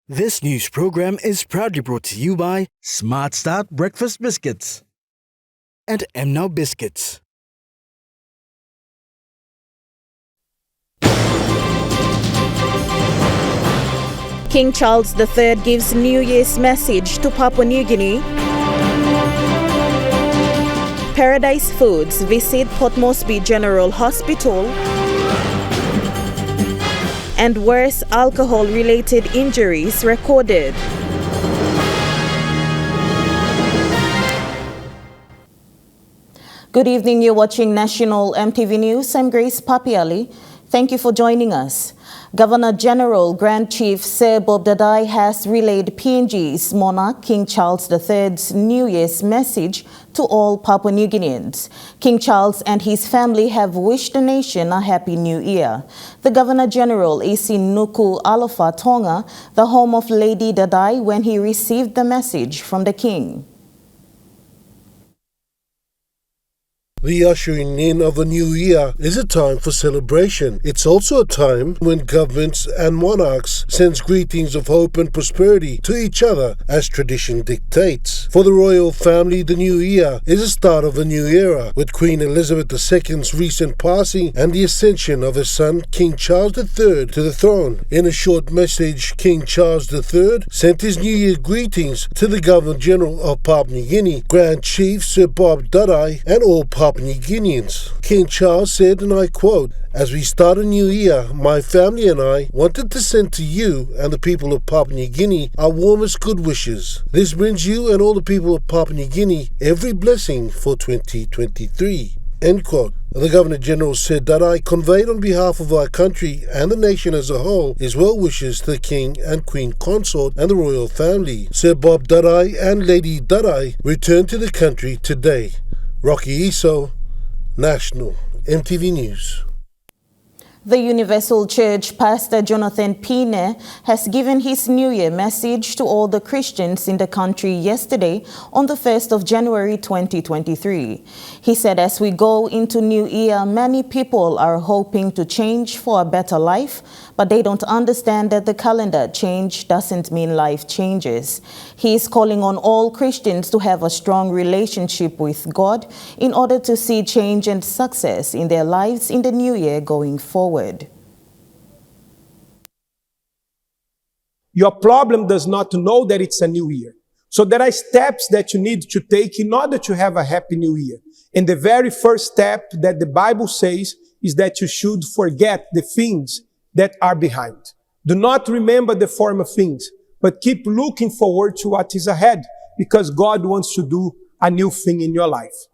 This news program is proudly brought to you by Smart Start Breakfast Biscuits and Now Biscuits. King Charles III gives New Year's message to Papua New Guinea. Paradise Foods visit Port Moresby General Hospital. And worse alcohol-related injuries recorded. Good evening, you're watching National EMTV News. I'm Grace Papiali. Thank you for joining us. Governor General Grand Chief Sir Bob Dadai has relayed PNG's monarch King Charles III's New Year's message to all Papua New Guineans. King Charles and his family have wished the nation a happy new year. The Governor General is in Nuku Alofa, Tonga, the home of Lady Dadai, when he received the message from the King. The ushering in of a new year is a time for celebration. It's also a time when governments and monarchs sends greetings of hope and prosperity to each other as tradition dictates. For the royal family, the new year is the start of a new era, with Queen Elizabeth II's recent passing and the ascension of her son King Charles III to the throne. In a short message, King Charles III sent his New Year greetings to the Governor General of Papua New Guinea, Grand Chief Sir Bob Dadai, and all Papua New Guineans. King Charles said, and I quote, "As we start a new year, my family and I wanted to send to you and the people of Papua New Guinea our warmest good wishes. This brings you and all the people of Papua New Guinea every blessing for 2023. End quote. The Governor General said that I conveyed on behalf of our country and the nation as a whole his well wishes to the King and Queen Consort and the royal family. Sir Bob Dadai and Lady Dadai returned to the country today. Rocky Iso, National EMTV News. The Universal Church Pastor Jonathan Pine has given his New Year message to all the Christians in the country yesterday on the 1st of January 2023. He said as we go into New Year, many people are hoping to change for a better life, but they don't understand that the calendar change doesn't mean life changes. He is calling on all Christians to have a strong relationship with God in order to see change and success in their lives in the new year going forward. Your problem does not know that it's a new year. So there are steps that you need to take in order to have a happy new year. And the very first step that the Bible says is that you should forget the things that are behind. Do not remember the former things, but keep looking forward to what is ahead, because God wants to do a new thing in your life.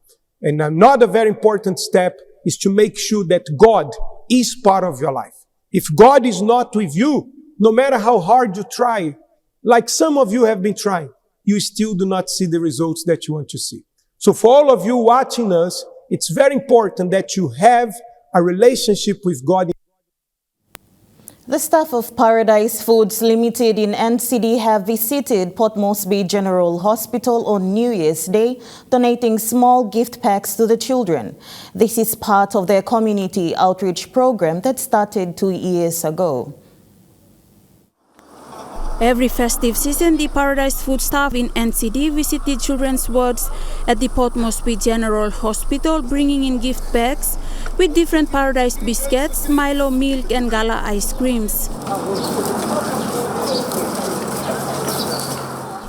And another very important step is to make sure that God is part of your life. If God is not with you, no matter how hard you try, like some of you have been trying, you still do not see the results that you want to see. So for all of you watching us, it's very important that you have a relationship with God. The staff of Paradise Foods Limited in NCD have visited Port Moresby General Hospital on New Year's Day, donating small gift packs to the children. This is part of their community outreach program that started 2 years ago. Every festive season, the Paradise Food staff in NCD visit the children's wards at the Port Moresby General Hospital, bringing in gift bags with different Paradise biscuits, Milo milk and Gala ice creams.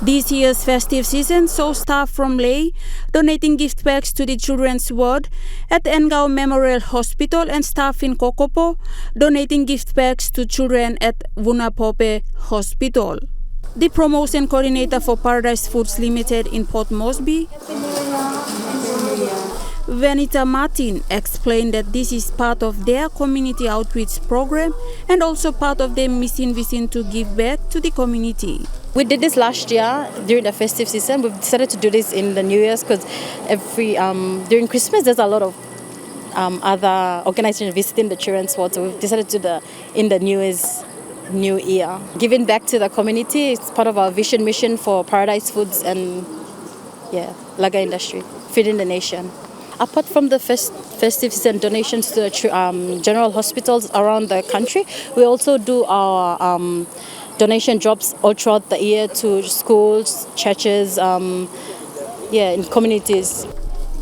This year's festive season saw staff from Ley donating gift bags to the children's ward at Ngao Memorial Hospital and staff in Kokopo donating gift bags to children at Vunapope Hospital. The promotion coordinator for Paradise Foods Limited in Port Moresby, Venita Martin, explained that this is part of their community outreach program and also part of their mission vision to give back to the community. We did this last year during the festive season. We've decided to do this in the New Year's because during Christmas there's a lot of other organizations visiting the children's ward. So we've decided to do in the New Year. Giving back to the community is part of our vision mission for Paradise Foods and lager industry, feeding the nation. Apart from the festive season donations to general hospitals around the country, we also do our donation drops all throughout the year to schools, churches, in communities.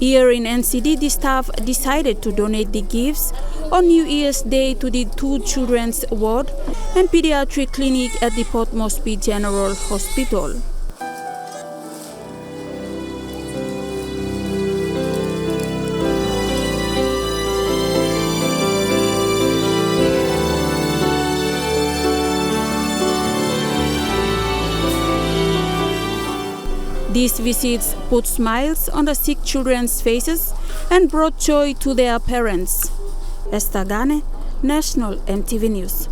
Here in NCD, the staff decided to donate the gifts on New Year's Day to the 2 children's ward and pediatric clinic at the Port Moresby General Hospital. These visits put smiles on the sick children's faces and brought joy to their parents. Esther Gane, National EMTV News.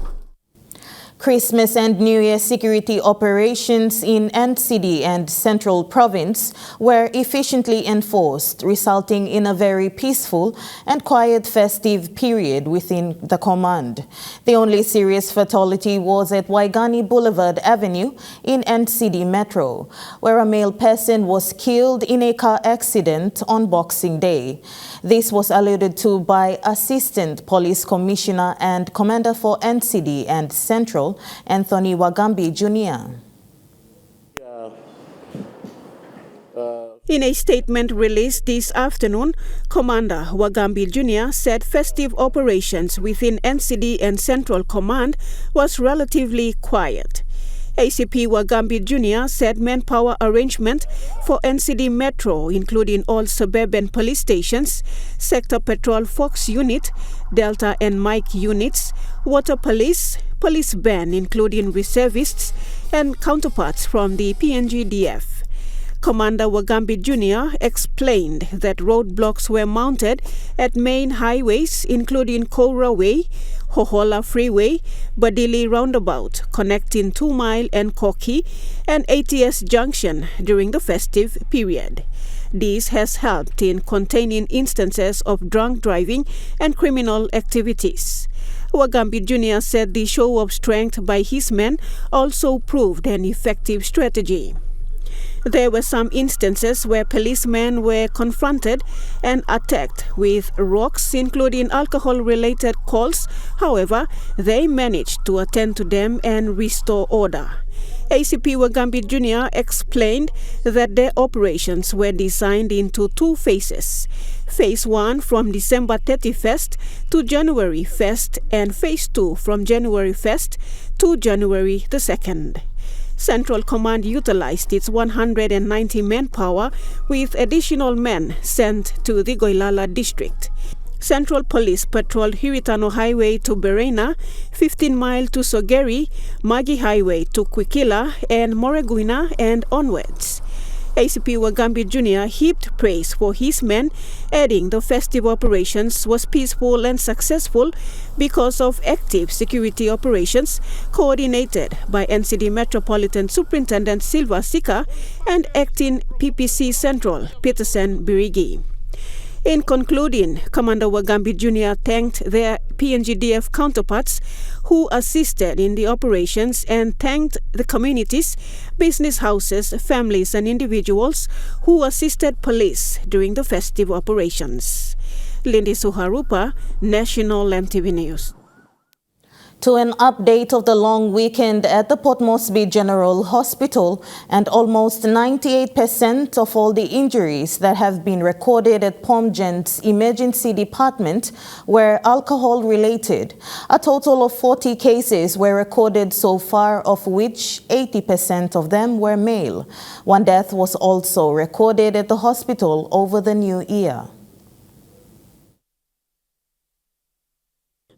Christmas and New Year security operations in NCD and Central Province were efficiently enforced, resulting in a very peaceful and quiet festive period within the command. The only serious fatality was at Waigani Boulevard Avenue in NCD Metro, where a male person was killed in a car accident on Boxing Day. This was alluded to by Assistant Police Commissioner and Commander for NCD and Central, Anthony Wagambi Jr. In a statement released this afternoon, Commander Wagambi Jr. said festive operations within NCD and Central Command was relatively quiet. ACP Wagambi Jr. said manpower arrangement for NCD Metro, including all suburban police stations, Sector Patrol Fox Unit, Delta and Mike units, Water Police, Police Band, including reservists and counterparts from the PNGDF. Commander Wagambi Jr. explained that roadblocks were mounted at main highways, including Koura Way, Hohola Freeway, Badili Roundabout, connecting 2 Mile and Koki, and ATS Junction during the festive period. This has helped in containing instances of drunk driving and criminal activities. Wagambi Jr. said the show of strength by his men also proved an effective strategy. There were some instances where policemen were confronted and attacked with rocks, including alcohol-related calls. However, they managed to attend to them and restore order. ACP Wagambi Jr. explained that their operations were designed into 2 phases. Phase 1 from December 31st to January 1st and Phase 2 from January 1st to January the 2nd. Central Command utilized its 190 manpower with additional men sent to the Goilala district. Central Police patrolled Hiritano Highway to Berena, 15 Mile to Sogeri, Magi Highway to Kwikila, and Moreguina and onwards. ACP Wagambi Jr. heaped praise for his men, adding the festive operations was peaceful and successful because of active security operations coordinated by NCD Metropolitan Superintendent Silva Sika and acting PPC Central Peterson Birigi. In concluding, Commander Wagambi Jr. thanked their PNGDF counterparts who assisted in the operations and thanked the communities, business houses, families and individuals who assisted police during the festive operations. Lindy Suharupa, National EMTV News. To an update of the long weekend at the Port Moresby General Hospital, and almost 98% of all the injuries that have been recorded at POMGEN's emergency department were alcohol-related. A total of 40 cases were recorded so far, of which 80% of them were male. 1 death was also recorded at the hospital over the new year.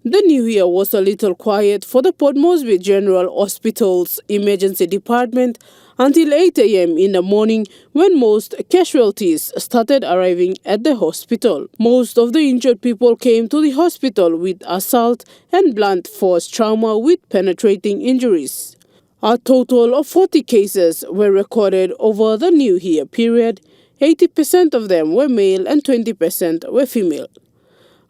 The new year was a little quiet for the Port Moresby General Hospital's emergency department until 8 a.m. in the morning, when most casualties started arriving at the hospital. Most of the injured people came to the hospital with assault and blunt force trauma with penetrating injuries. A total of 40 cases were recorded over the new year period. 80% of them were male and 20% were female.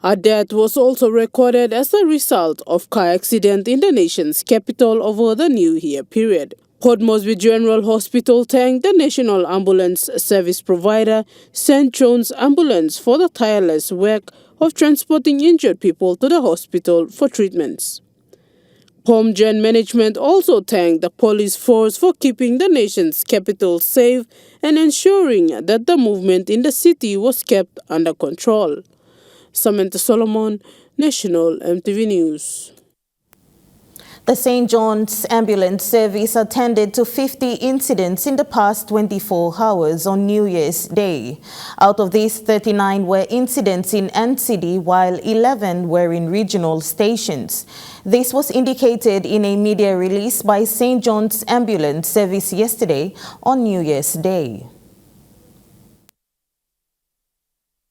A death was also recorded as a result of car accident in the nation's capital over the new year period. Port Moresby General Hospital thanked the National Ambulance Service provider, St. John's Ambulance, for the tireless work of transporting injured people to the hospital for treatments. POMGEN management also thanked the police force for keeping the nation's capital safe and ensuring that the movement in the city was kept under control. Samantha Solomon, National EMTV News. The St. John's Ambulance Service attended to 50 incidents in the past 24 hours on New Year's Day. Out of these, 39 were incidents in NCD, while 11 were in regional stations. This was indicated in a media release by St. John's Ambulance Service yesterday on New Year's Day.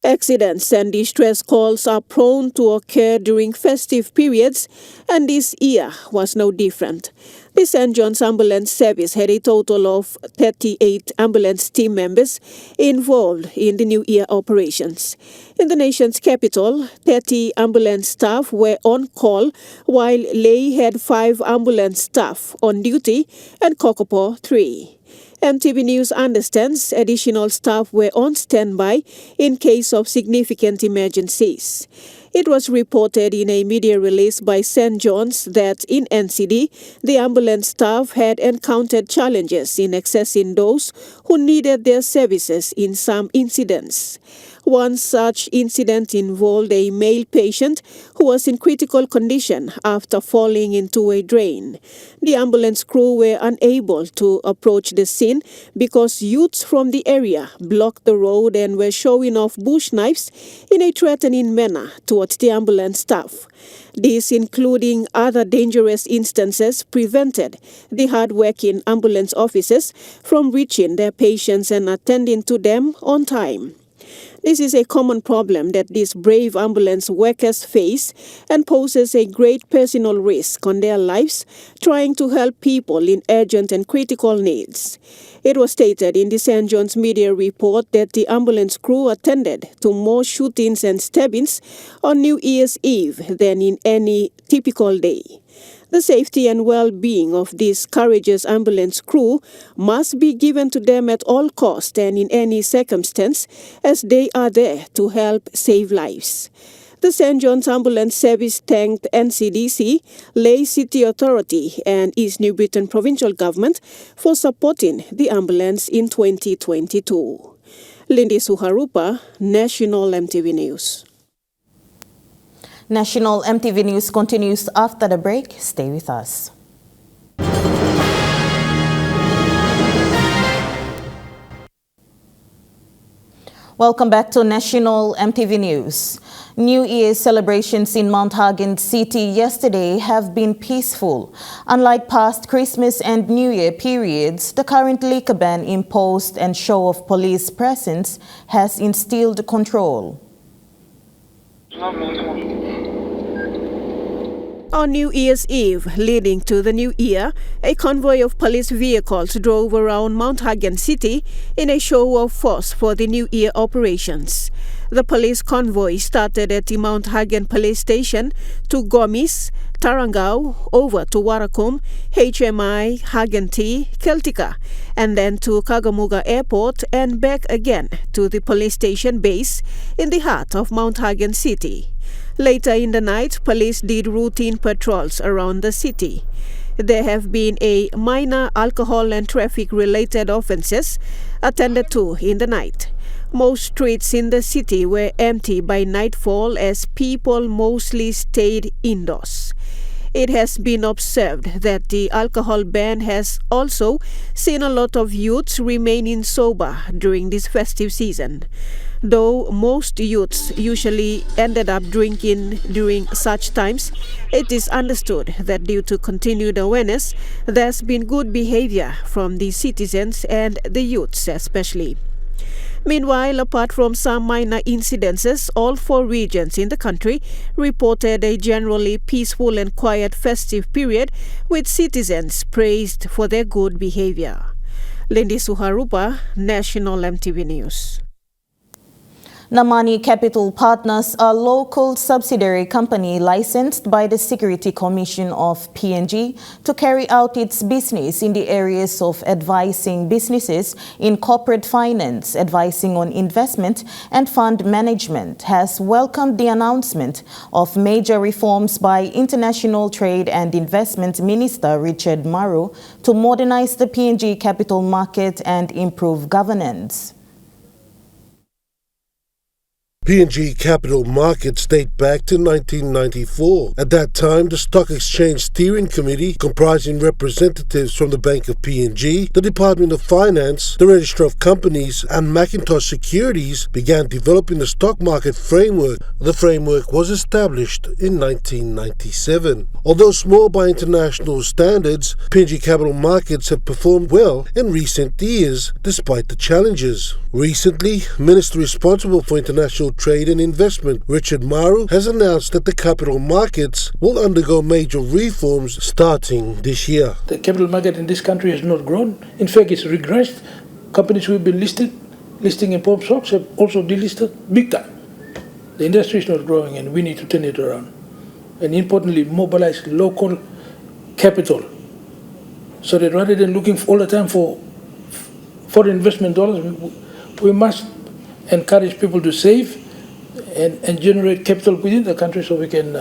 Accidents and distress calls are prone to occur during festive periods, and this year was no different. The St. John's Ambulance Service had a total of 38 ambulance team members involved in the New Year operations. In the nation's capital, 30 ambulance staff were on call, while Lae had 5 ambulance staff on duty and Kokopo 3. EMTV News understands additional staff were on standby in case of significant emergencies. It was reported in a media release by St. John's that in NCD, the ambulance staff had encountered challenges in accessing those who needed their services in some incidents. One such incident involved a male patient who was in critical condition after falling into a drain. The ambulance crew were unable to approach the scene because youths from the area blocked the road and were showing off bush knives in a threatening manner towards the ambulance staff. This, including other dangerous instances, prevented the hard-working ambulance officers from reaching their patients and attending to them on time. This is a common problem that these brave ambulance workers face and poses a great personal risk on their lives trying to help people in urgent and critical needs. It was stated in the St. John's media report that the ambulance crew attended to more shootings and stabbings on New Year's Eve than in any typical day. The safety and well-being of this courageous ambulance crew must be given to them at all costs and in any circumstance, as they are there to help save lives. The St. John's Ambulance Service thanked NCDC, Lae City Authority and East New Britain Provincial Government for supporting the ambulance in 2022. Lindy Suharupa, National EMTV News. National EMTV News continues after the break. Stay with us. Welcome back to National EMTV News. New Year's celebrations in Mount Hagen City yesterday have been peaceful. Unlike past Christmas and New Year periods, the current liquor ban imposed and show of police presence has instilled control. On New Year's Eve, leading to the New Year, a convoy of police vehicles drove around Mount Hagen City in a show of force for the New Year operations. The police convoy started at the Mount Hagen Police Station to Gomis, Tarangau, over to Warakum, HMI, Hagen T, Celtica, and then to Kagamuga Airport and back again to the police station base in the heart of Mount Hagen City. Later in the night, police did routine patrols around the city. There have been a minor alcohol and traffic-related offences attended to in the night. Most streets in the city were empty by nightfall as people mostly stayed indoors. It has been observed that the alcohol ban has also seen a lot of youths remaining sober during this festive season. Though most youths usually ended up drinking during such times, it is understood that due to continued awareness, there's been good behavior from the citizens and the youths especially. Meanwhile, apart from some minor incidences, all 4 regions in the country reported a generally peaceful and quiet festive period, with citizens praised for their good behavior. Lindy Suharupa, National EMTV News. Namani Capital Partners, a local subsidiary company licensed by the Security Commission of PNG to carry out its business in the areas of advising businesses in corporate finance, advising on investment and fund management, has welcomed the announcement of major reforms by International Trade and Investment Minister Richard Maru to modernize the PNG capital market and improve governance. PNG capital markets date back to 1994. At that time, the Stock Exchange Steering Committee, comprising representatives from the Bank of PNG, the Department of Finance, the Register of Companies, and Macintosh Securities, began developing the stock market framework. The framework was established in 1997. Although small by international standards, PNG capital markets have performed well in recent years, despite the challenges. Recently, Minister responsible for international trade and investment, Richard Maru, has announced that the capital markets will undergo major reforms starting this year. The capital market in this country has not grown. In fact, it's regressed. Companies who have been listing in pop stocks have also delisted big time. The industry is not growing and we need to turn it around. And importantly, mobilize local capital so that rather than looking all the time for foreign investment dollars, we must encourage people to save and generate capital within the country so we can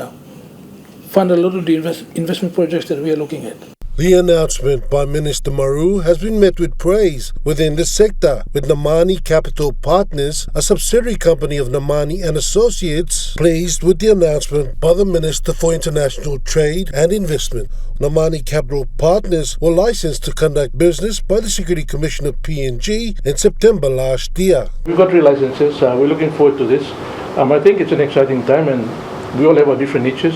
fund a lot of the investment projects that we are looking at. The announcement by Minister Maru has been met with praise within the sector, with Namani Capital Partners, a subsidiary company of Namani and Associates, pleased with the announcement by the Minister for International Trade and Investment. Namani Capital Partners were licensed to conduct business by the Security Commission of PNG in September last year. We've got 3 licenses. We're looking forward to this. I think it's an exciting time and we all have our different niches.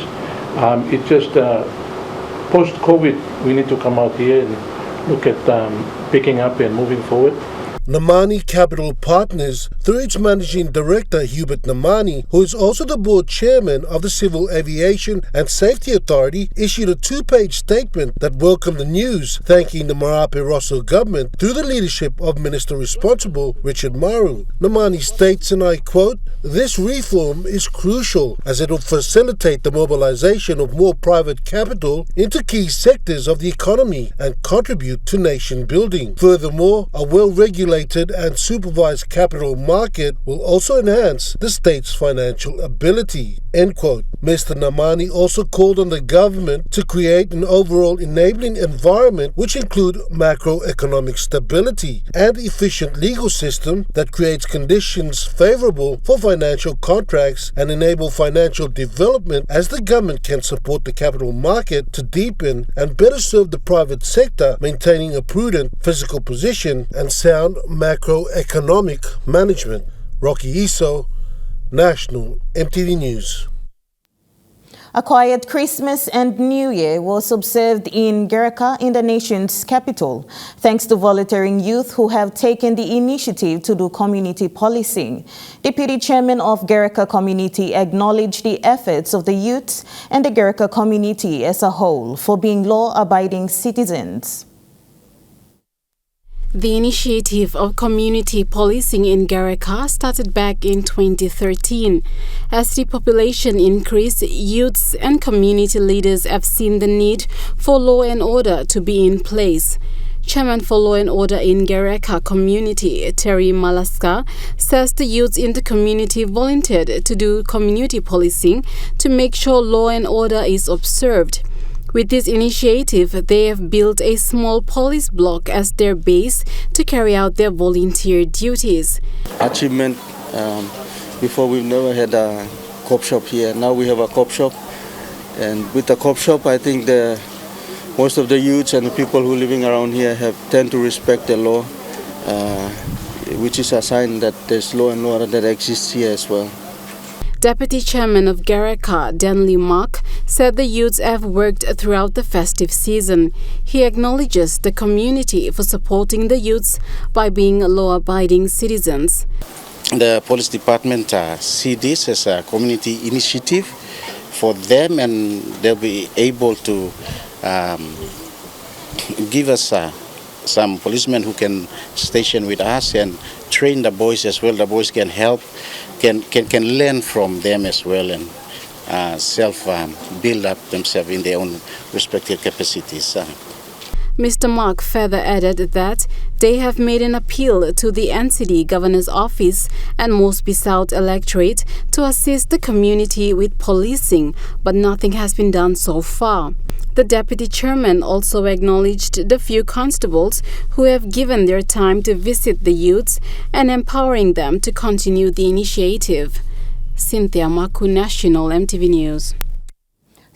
It's just post-COVID, we need to come out here and look at picking up and moving forward. Namani Capital Partners, through its managing director Hubert Namani, who is also the board chairman of the Civil Aviation and Safety Authority, issued a 2-page statement that welcomed the news, thanking the Marape Rosso government through the leadership of Minister responsible Richard Maru. Namani states, and I quote, "This reform is crucial as it will facilitate the mobilization of more private capital into key sectors of the economy and contribute to nation building. Furthermore, a well-regulated and supervised capital market will also enhance the state's financial ability." End quote. Mr. Namani also called on the government to create an overall enabling environment which include macroeconomic stability and efficient legal system that creates conditions favorable for financial contracts and enable financial development, as the government can support the capital market to deepen and better serve the private sector, maintaining a prudent fiscal position and sound macroeconomic management. Rocky Iso, National EMTV News. A quiet Christmas and New Year was observed in Gereka, in the nation's capital, thanks to volunteering youth who have taken the initiative to do community policing. Deputy Chairman of Gereka Community acknowledged the efforts of the youths and the Gereka community as a whole for being law-abiding citizens. The initiative of community policing in Gereka started back in 2013. As the population increased, youths and community leaders have seen the need for law and order to be in place. Chairman for Law and Order in Gereka Community, Terry Malaska, says the youths in the community volunteered to do community policing to make sure law and order is observed. With this initiative, they have built a small police block as their base to carry out their volunteer duties. Achievement, before we've never had a cop shop here. Now we have a cop shop, and with the cop shop, I think most of the youths and the people who are living around here tend to respect the law, which is a sign that there's law and order that exists here as well. Deputy Chairman of Gereka, Denley Mark, said the youths have worked throughout the festive season. He acknowledges the community for supporting the youths by being law-abiding citizens. The police department see this as a community initiative for them, and they'll be able to give us some policemen who can station with us and train the boys as well. The boys can help can learn from them as well and build up themselves in their own respective capacities. Mr. Mark further added that they have made an appeal to the NCD Governor's Office and Mosby South Electorate to assist the community with policing, but nothing has been done so far. The deputy chairman also acknowledged the few constables who have given their time to visit the youths and empowering them to continue the initiative. Cynthia Maku, National EMTV News.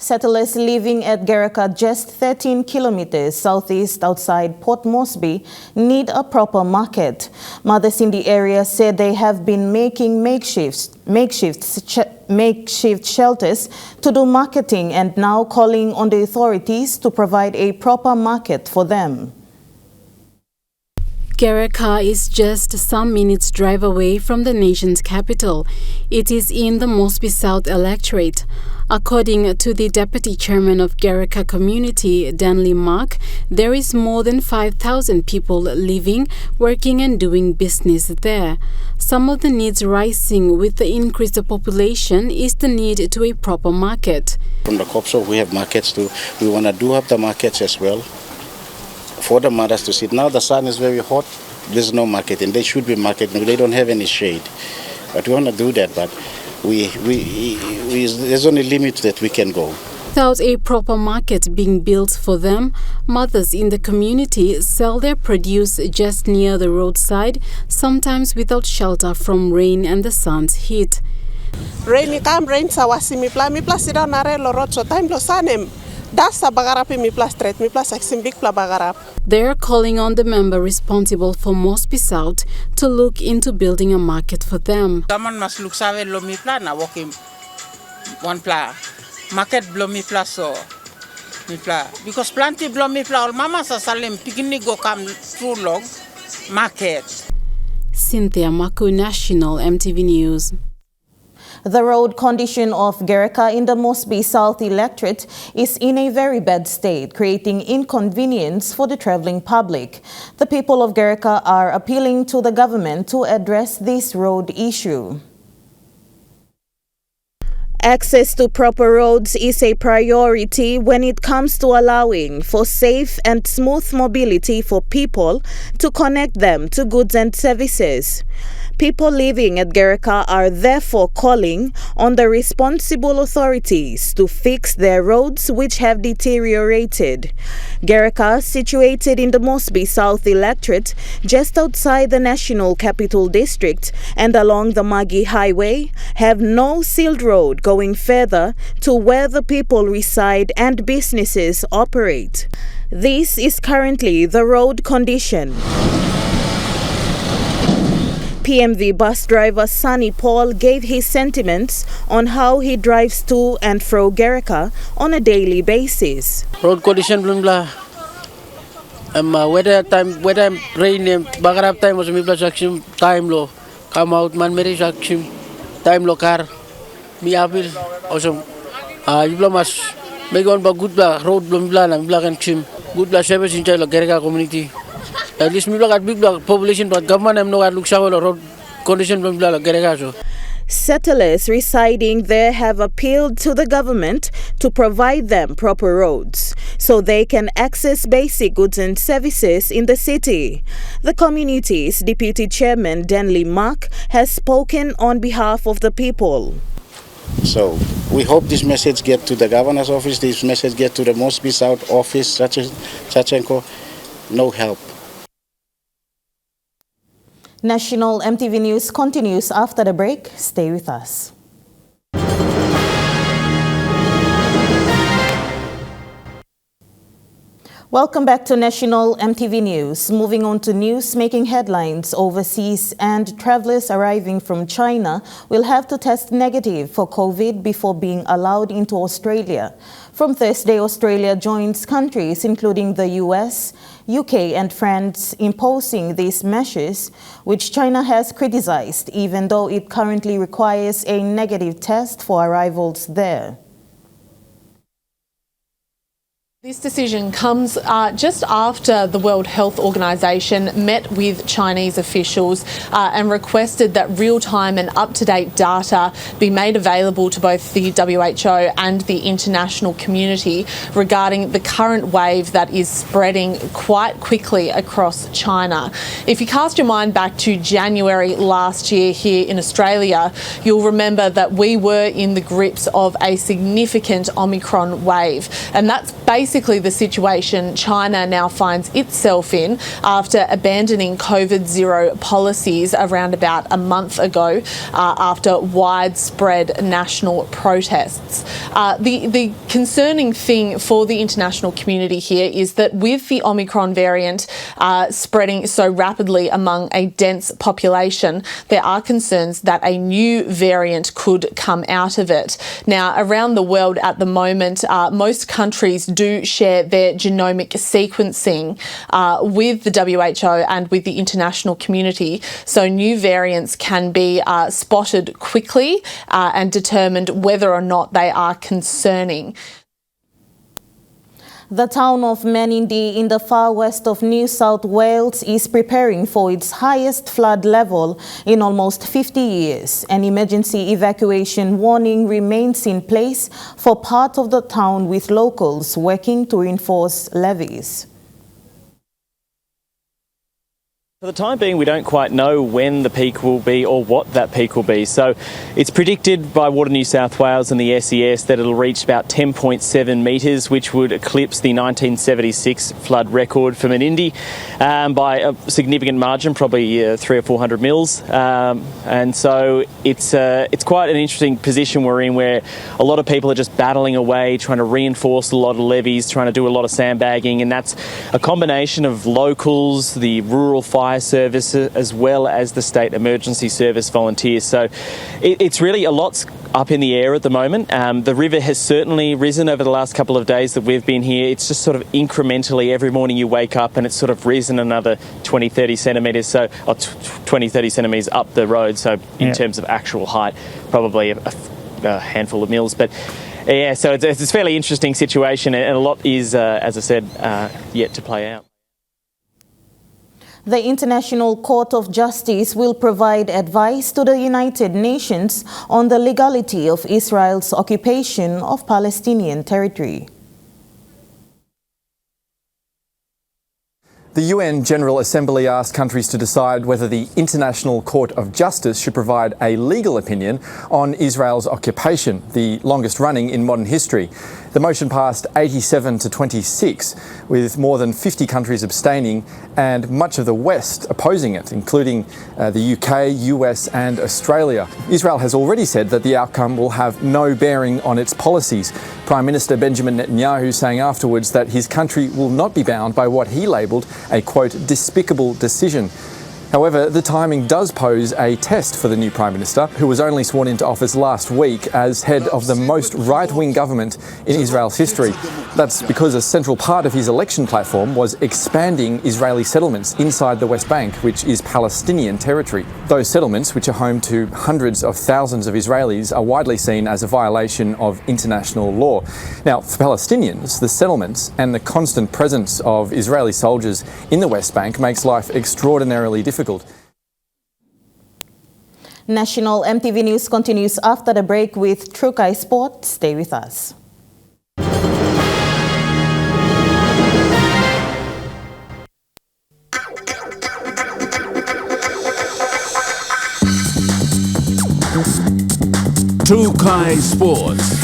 Settlers living at Gereka, just 13 kilometers southeast outside Port Moresby, need a proper market. Mothers in the area said they have been making makeshift shelters to do marketing and now calling on the authorities to provide a proper market for them. Gereka is just some minutes' drive away from the nation's capital. It is in the Mosby South Electorate. According to the deputy chairman of Gereka community, Danley Mark, there is more than 5,000 people living, working and doing business there. Some of the needs rising with the increase of population is the need to a proper market. From the COPSO, we have markets too. We want to do up the markets as well for the mothers to sit. Now the sun is very hot, there's no market, and they should be marketing. They don't have any shade. But we want to do that, but there's only limits that we can go. Without a proper market being built for them, mothers in the community sell their produce just near the roadside, sometimes without shelter from rain and the sun's heat. Rain come, rain sawasi mi pla sit down are lo road so time lo sanem. Das sa bagarap mi pla straight mi pla saksim big pla bagarap. They are calling on the member responsible for Mosby South to look into building a market for them. Someone must look save lo mi pla na walking one pla. Market blow mi pla so mi pla. Because plenty blow mi pla all mama sa salim picnic go come through log market. Cynthia Maku, National EMTV News. The road condition of Gereka in the Mosby South Electorate is in a very bad state, creating inconvenience for the traveling public. The people of Gereka are appealing to the government to address this road issue. Access to proper roads is a priority when it comes to allowing for safe and smooth mobility for people to connect them to goods and services. People living at Gereka are therefore calling on the responsible authorities to fix their roads which have deteriorated. Gereka, situated in the Mosby South Electorate, just outside the National Capital District and along the Magi Highway, have no sealed road going further to where the people reside and businesses operate. This is currently the road condition. PMV bus driver Sunny Paul gave his sentiments on how he drives to and fro Gereka on a daily basis. Road condition blah weather rain bagarap time was mi plus action time lo come out man meri action time lo car mi apil also you blah mas make on ba good blah road blah na blah kan chim good blah service in Gereka community. At least we look at big population, but government am no at look road condition from Gereka. Settlers residing there have appealed to the government to provide them proper roads so they can access basic goods and services in the city. The community's deputy chairman, Danley Mark, has spoken on behalf of the people. So we hope this message get to the governor's office, this message get to the Mosby South office, Sachenko, no help. National EMTV News continues after the break. Stay with us. Welcome back to National EMTV News. Moving on to news making headlines overseas, and travelers arriving from China will have to test negative for COVID before being allowed into Australia. From Thursday, Australia joins countries including the US, UK and France imposing these measures, which China has criticized, even though it currently requires a negative test for arrivals there. This decision comes just after the World Health Organization met with Chinese officials and requested that real-time and up-to-date data be made available to both the WHO and the international community regarding the current wave that is spreading quite quickly across China. If you cast your mind back to January last year here in Australia, you'll remember that we were in the grips of a significant Omicron wave, and that's basically the situation China now finds itself in after abandoning COVID-0 policies around about a month ago after widespread national protests. The concerning thing for the international community here is that with the Omicron variant spreading so rapidly among a dense population, there are concerns that a new variant could come out of it. Now, around the world at the moment, most countries do share their genomic sequencing with the WHO and with the international community, so new variants can be spotted quickly and determined whether or not they are concerning. The town of Menindee in the far west of New South Wales is preparing for its highest flood level in almost 50 years. An emergency evacuation warning remains in place for part of the town, with locals working to reinforce levees. For the time being, we don't quite know when the peak will be or what that peak will be. So it's predicted by Water New South Wales and the SES that it'll reach about 10.7 metres, which would eclipse the 1976 flood record for Menindee by a significant margin, probably 300 or 400 mils. And so it's quite an interesting position we're in, where a lot of people are just battling away, trying to reinforce a lot of levees, trying to do a lot of sandbagging, and that's a combination of locals, the rural fire service, as well as the state emergency service volunteers. So it's really a lot's up in the air at the moment. The river has certainly risen over the last couple of days that we've been here. It's just sort of incrementally, every morning you wake up and it's sort of risen another 20-30 centimetres, so 20-30 centimetres up the road. So in terms of actual height, probably a handful of mils. But yeah, so it's a fairly interesting situation, and a lot is, as I said, yet to play out. The International Court of Justice will provide advice to the United Nations on the legality of Israel's occupation of Palestinian territory. The UN General Assembly asked countries to decide whether the International Court of Justice should provide a legal opinion on Israel's occupation, the longest running in modern history. The motion passed 87 to 26, with more than 50 countries abstaining and much of the West opposing it, including the UK, US and Australia. Israel has already said that the outcome will have no bearing on its policies. Prime Minister Benjamin Netanyahu saying afterwards that his country will not be bound by what he labelled a, quote, despicable decision. However, the timing does pose a test for the new Prime Minister, who was only sworn into office last week as head of the most right-wing government in Israel's history. That's because a central part of his election platform was expanding Israeli settlements inside the West Bank, which is Palestinian territory. Those settlements, which are home to hundreds of thousands of Israelis, are widely seen as a violation of international law. Now, for Palestinians, the settlements and the constant presence of Israeli soldiers in the West Bank makes life extraordinarily difficult. National EMTV News continues after the break with Trukai Sport. Stay with us. Trukai Sports.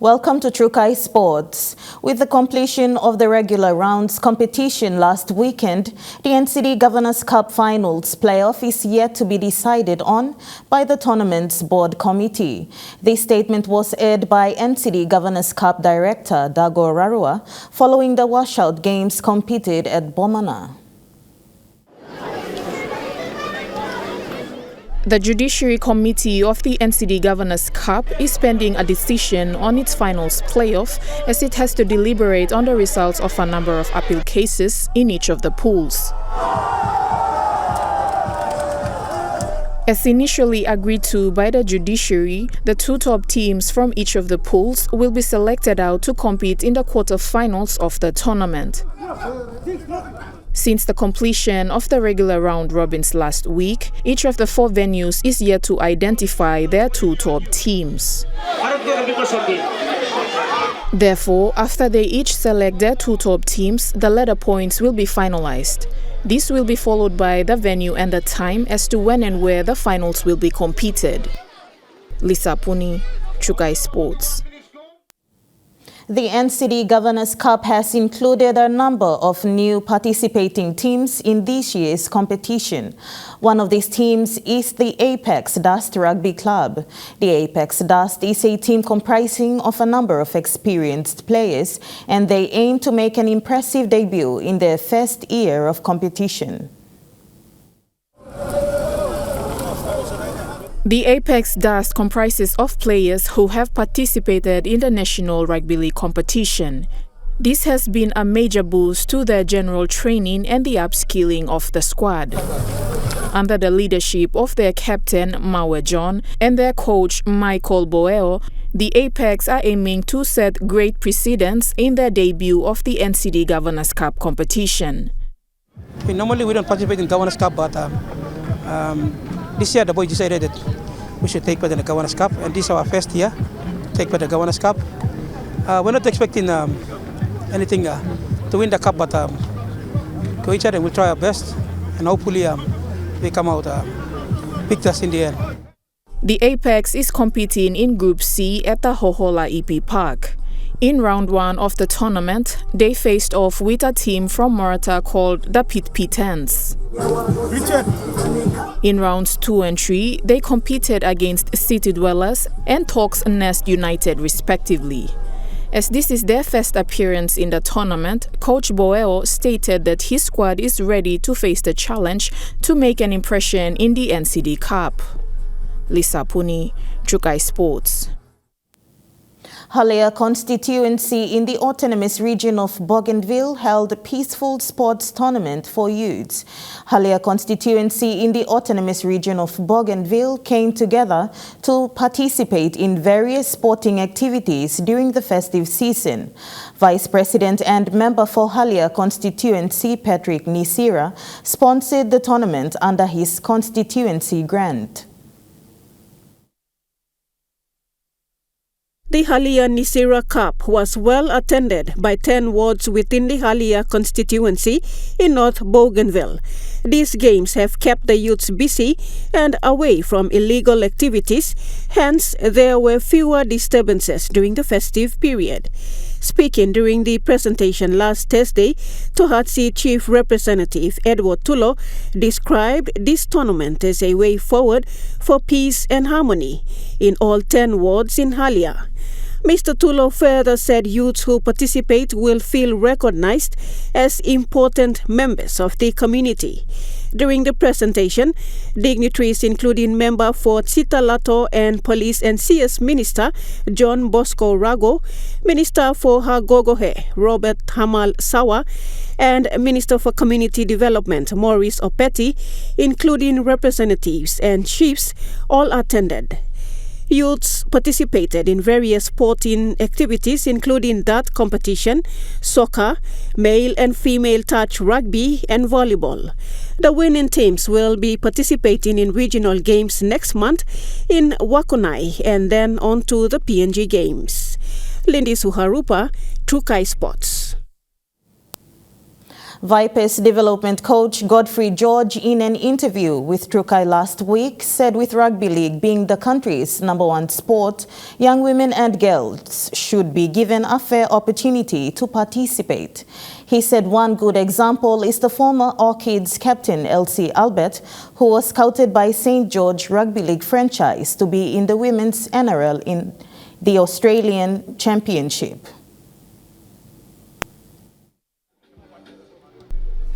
Welcome to Trukai Sports. With the completion of the regular rounds competition last weekend, the NCD Governors Cup Finals playoff is yet to be decided on by the tournament's board committee. This statement was aired by NCD Governors Cup Director Dago Rarua following the washout games competed at Bomana. The Judiciary Committee of the NCD Governors Cup is pending a decision on its finals playoff, as it has to deliberate on the results of a number of appeal cases in each of the pools. As initially agreed to by the judiciary, the 2 top teams from each of the pools will be selected out to compete in the quarterfinals of the tournament. Since the completion of the regular round robins last week, each of the 4 venues is yet to identify their 2 top teams. Therefore, after they each select their 2 top teams, the ladder points will be finalized. This will be followed by the venue and the time as to when and where the finals will be competed. Lisa Puni, Chukai Sports. The NCD Governors' Cup has included a number of new participating teams in this year's competition. One of these teams is the Apex Dust Rugby Club. The Apex Dust is a team comprising of a number of experienced players, and they aim to make an impressive debut in their first year of competition. The Apex Dust comprises of players who have participated in the National Rugby League competition. This has been a major boost to their general training and the upskilling of the squad. Under the leadership of their captain, Mawe John, and their coach, Michael Boeo, the Apex are aiming to set great precedents in their debut of the NCD Governors' Cup competition. Normally we don't participate in Governors' Cup, but this year the boys decided that we should take part in the Governors' Cup, and this is our first year take part in the Governors' Cup. We're not expecting anything to win the cup, but go each other and we'll try our best, and hopefully we come out victors in the end. The Apex is competing in Group C at the Hohola EP Park. In round 1 of the tournament, they faced off with a team from Morata called the Pit Pitans. In rounds 2 and 3, they competed against City Dwellers and Talks Nest United respectively. As this is their first appearance in the tournament, Coach Boeo stated that his squad is ready to face the challenge to make an impression in the NCD Cup. Lisa Puni, Chukai Sports. Halia constituency in the autonomous region of Bougainville held a peaceful sports tournament for youths. Halia constituency in the autonomous region of Bougainville came together to participate in various sporting activities during the festive season. Vice President and member for Halia constituency, Patrick Nisira, sponsored the tournament under his constituency grant. The Halia Nisira Cup was well attended by 10 wards within the Halia constituency in North Bougainville. These games have kept the youths busy and away from illegal activities, hence there were fewer disturbances during the festive period. Speaking during the presentation last Thursday, Tohatsi Chief Representative Edward Tulo described this tournament as a way forward for peace and harmony in all 10 wards in Halia. Mr. Tulo further said youths who participate will feel recognized as important members of the community. During the presentation, dignitaries including member for Tsitalato and Police and CS Minister John Bosco Rago, Minister for Hagogohe Robert Hamal Sawa, and Minister for Community Development Maurice Opeti, including representatives and chiefs, all attended. Youths participated in various sporting activities including dart competition, soccer, male and female touch rugby and volleyball. The winning teams will be participating in regional games next month in Wakunai and then on to the PNG Games. Lindy Suharupa, Trukai Sports. Vipers development coach Godfrey George, in an interview with Trukai last week, said with rugby league being the country's #1 sport, young women and girls should be given a fair opportunity to participate. He said one good example is the former Orchids captain Elsie Albert, who was scouted by St. George Rugby League franchise to be in the women's NRL in the Australian Championship.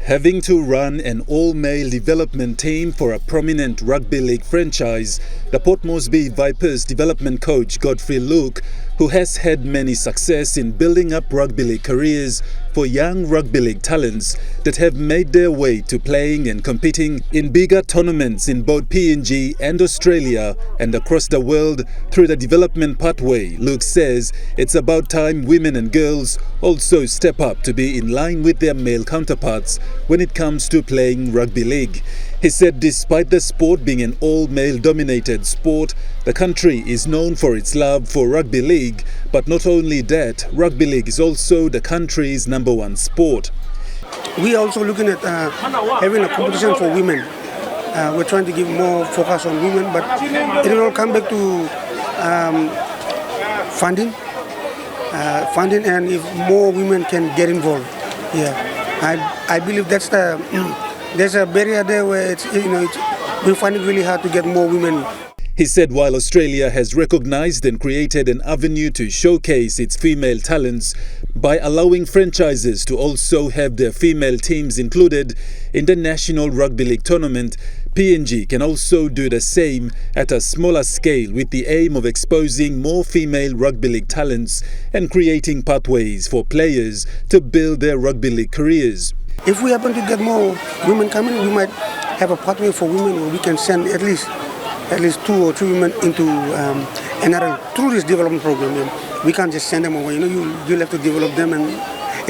Having to run an all-male development team for a prominent rugby league franchise, the Port Moresby Vipers development coach Godfrey Luke who has had many success in building up rugby league careers for young rugby league talents that have made their way to playing and competing in bigger tournaments in both PNG and Australia and across the world through the development pathway. Luke says it's about time women and girls also step up to be in line with their male counterparts when it comes to playing rugby league. He said despite the sport being an all-male dominated sport, the country is known for its love for rugby league, but not only that, rugby league is also the country's #1 sport. We are also looking at having a competition for women. We're trying to give more focus on women, but it will all come back to funding, and if more women can get involved. I believe that's there's a barrier there where we find it really hard to get more women. He said while Australia has recognised and created an avenue to showcase its female talents by allowing franchises to also have their female teams included in the National Rugby League Tournament, PNG can also do the same at a smaller scale with the aim of exposing more female rugby league talents and creating pathways for players to build their rugby league careers. If we happen to get more women coming, we might have a pathway for women where we can send at least 2 or 3 women into NRL through this development program. We can't just send them away. You'll have to develop them, and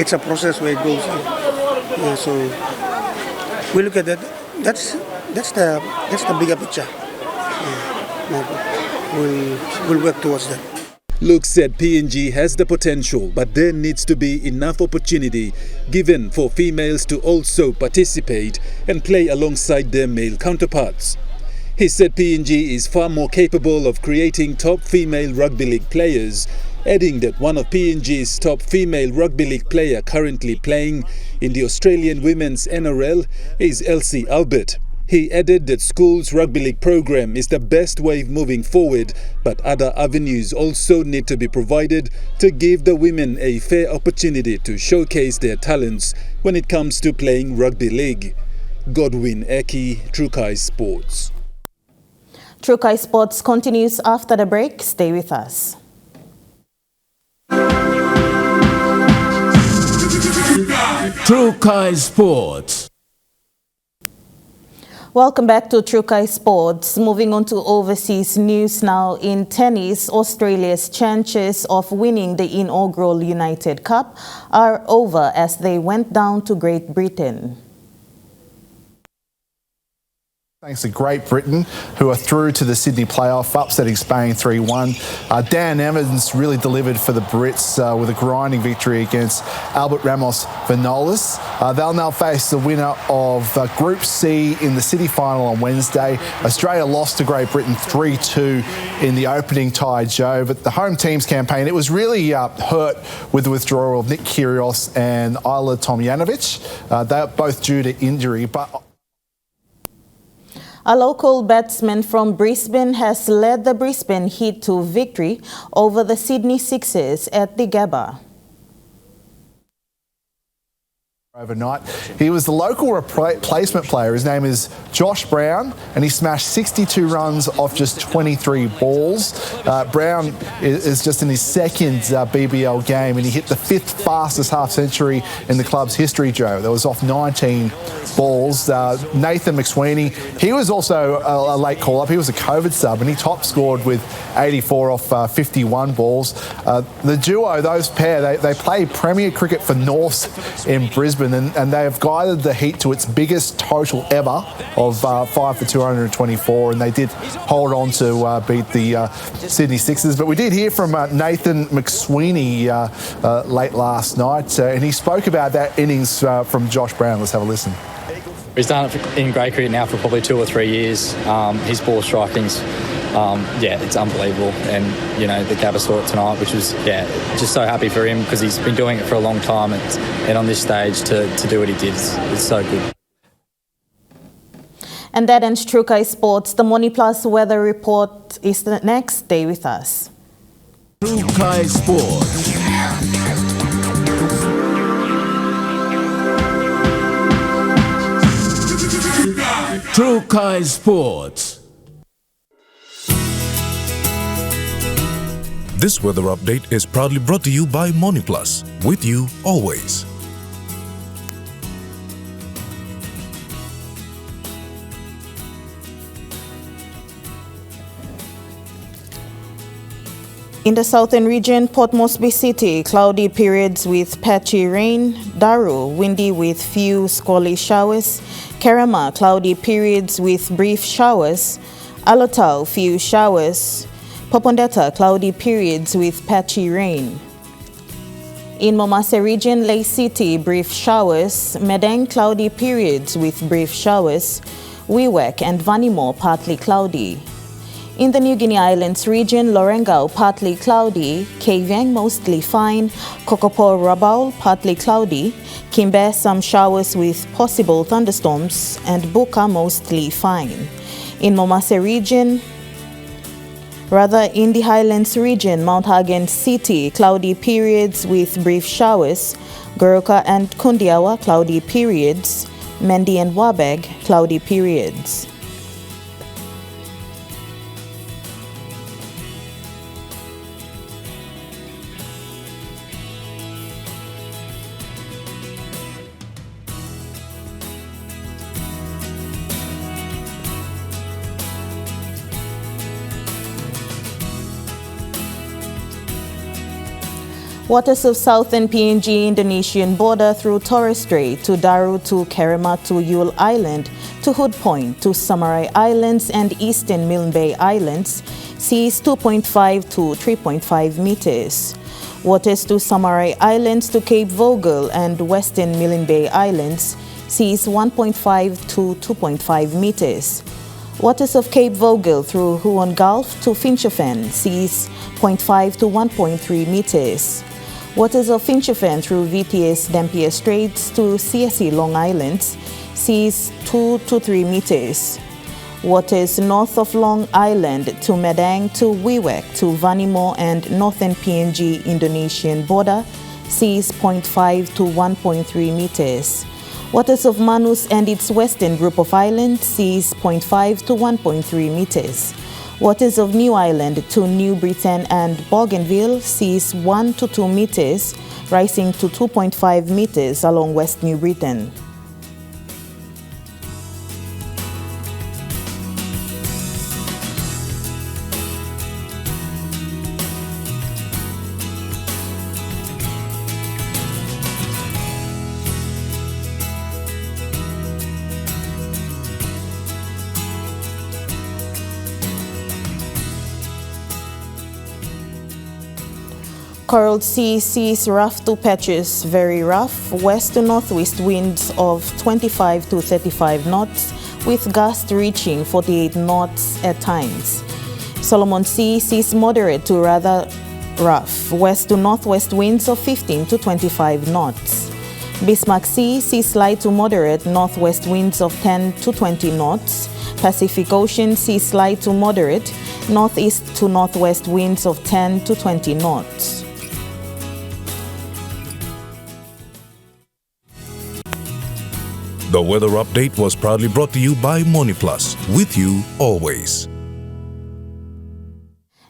it's a process where it goes. So we look at that. That's the bigger picture. We'll work towards that. Luke said PNG has the potential, but there needs to be enough opportunity given for females to also participate and play alongside their male counterparts. He said PNG is far more capable of creating top female rugby league players, adding that one of PNG's top female rugby league player currently playing in the Australian Women's NRL is Elsie Albert. He added that school's rugby league program is the best way moving forward, but other avenues also need to be provided to give the women a fair opportunity to showcase their talents when it comes to playing rugby league. Godwin Eki, Trukai Sports. Trukai Sports continues after the break. Stay with us. Trukai Sports. Welcome back to Trukai Sports. Moving on to overseas news now. In tennis, Australia's chances of winning the inaugural United Cup are over as they went down to Great Britain. Thanks to Great Britain, who are through to the Sydney playoff, upsetting Spain 3-1. Dan Evans really delivered for the Brits with a grinding victory against Albert Ramos Vinolas. They'll now face the winner of Group C in the City final on Wednesday. Australia lost to Great Britain 3-2 in the opening tie, Joe, but the home team's campaign, it was really hurt with the withdrawal of Nick Kyrgios and Ilya Tomjanovic. They're both due to injury, but a local batsman from Brisbane has led the Brisbane Heat to victory over the Sydney Sixers at the Gabba. Overnight. He was the local replacement player. His name is Josh Brown, and he smashed 62 runs off just 23 balls. Brown is just in his second BBL game, and he hit the 5th fastest half-century in the club's history, Joe. That was off 19 balls. Nathan McSweeney, he was also a late call-up. He was a COVID sub, and he top-scored with 84 off 51 balls. The duo, those pair, they play Premier Cricket for Norths in Brisbane, and they have guided the Heat to its biggest total ever of 5 for 224, and they did hold on to beat the Sydney Sixers. But we did hear from Nathan McSweeney late last night, and he spoke about that innings from Josh Brown. Let's have a listen. He's done it in grade cricket now for probably 2 or 3 years. His ball striking's, it's unbelievable. And, the Gabba saw it tonight, which was, just so happy for him because he's been doing it for a long time. And on this stage to do what he did, it's so good. And that ends Trukai Sports. The Money Plus weather report is the next. Stay with us. Trukai Sports. Trukai Sports. This weather update is proudly brought to you by MoneyPlus, with you always. In the southern region, Port Moresby City, cloudy periods with patchy rain. Daru, windy with few squally showers. Kerema, cloudy periods with brief showers. Alotau, few showers. Popondetta, cloudy periods with patchy rain. In Momase region, Lake City, brief showers. Medang, cloudy periods with brief showers. Wewak and Vanimo, partly cloudy. In the New Guinea Islands region, Lorengau, partly cloudy. Kavieng, mostly fine. Kokopo Rabaul, partly cloudy. Kimbe, some showers with possible thunderstorms. And Buka, mostly fine. In Momase region, in the Highlands region, Mount Hagen City, cloudy periods with brief showers. Goroka and Kundiawa, cloudy periods. Mendi and Wabeg, cloudy periods. Waters of southern PNG Indonesian border through Torres Strait to Daru to Kerema to Yule Island to Hood Point to Samarai Islands and eastern Milne Bay Islands, seas 2.5 to 3.5 meters. Waters to Samarai Islands to Cape Vogel and western Milne Bay Islands, seas 1.5 to 2.5 meters. Waters of Cape Vogel through Huon Gulf to Finschhofen, seas 0.5 to 1.3 meters. Waters of Finschhofen through VTS Dampier Straits to CSE Long Island, seas 2 to 3 meters. Waters north of Long Island to Medang to Wewak to Vanimo and northern PNG Indonesian border, seas 0.5 to 1.3 meters. Waters of Manus and its western group of islands, seas 0.5 to 1.3 meters. Waters of New Island to New Britain and Bougainville, seas 1 to 2 meters, rising to 2.5 meters along West New Britain. Coral Sea seas rough to patches, very rough. West to northwest winds of 25 to 35 knots, with gusts reaching 48 knots at times. Solomon Sea seas moderate to rather rough. West to northwest winds of 15 to 25 knots. Bismarck Sea seas light to moderate northwest winds of 10 to 20 knots. Pacific Ocean seas light to moderate northeast to northwest winds of 10 to 20 knots. The weather update was proudly brought to you by MoneyPlus, with you always.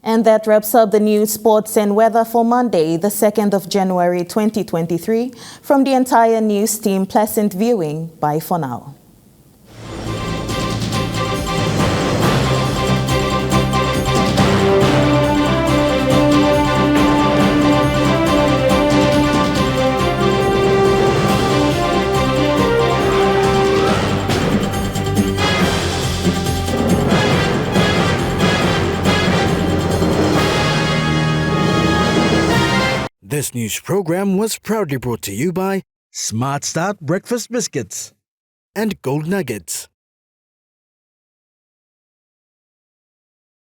And that wraps up the news, sports and weather for Monday, the 2nd of January 2023. From the entire news team, pleasant viewing. Bye for now. This news program was proudly brought to you by Smart Start Breakfast Biscuits and Gold Nuggets.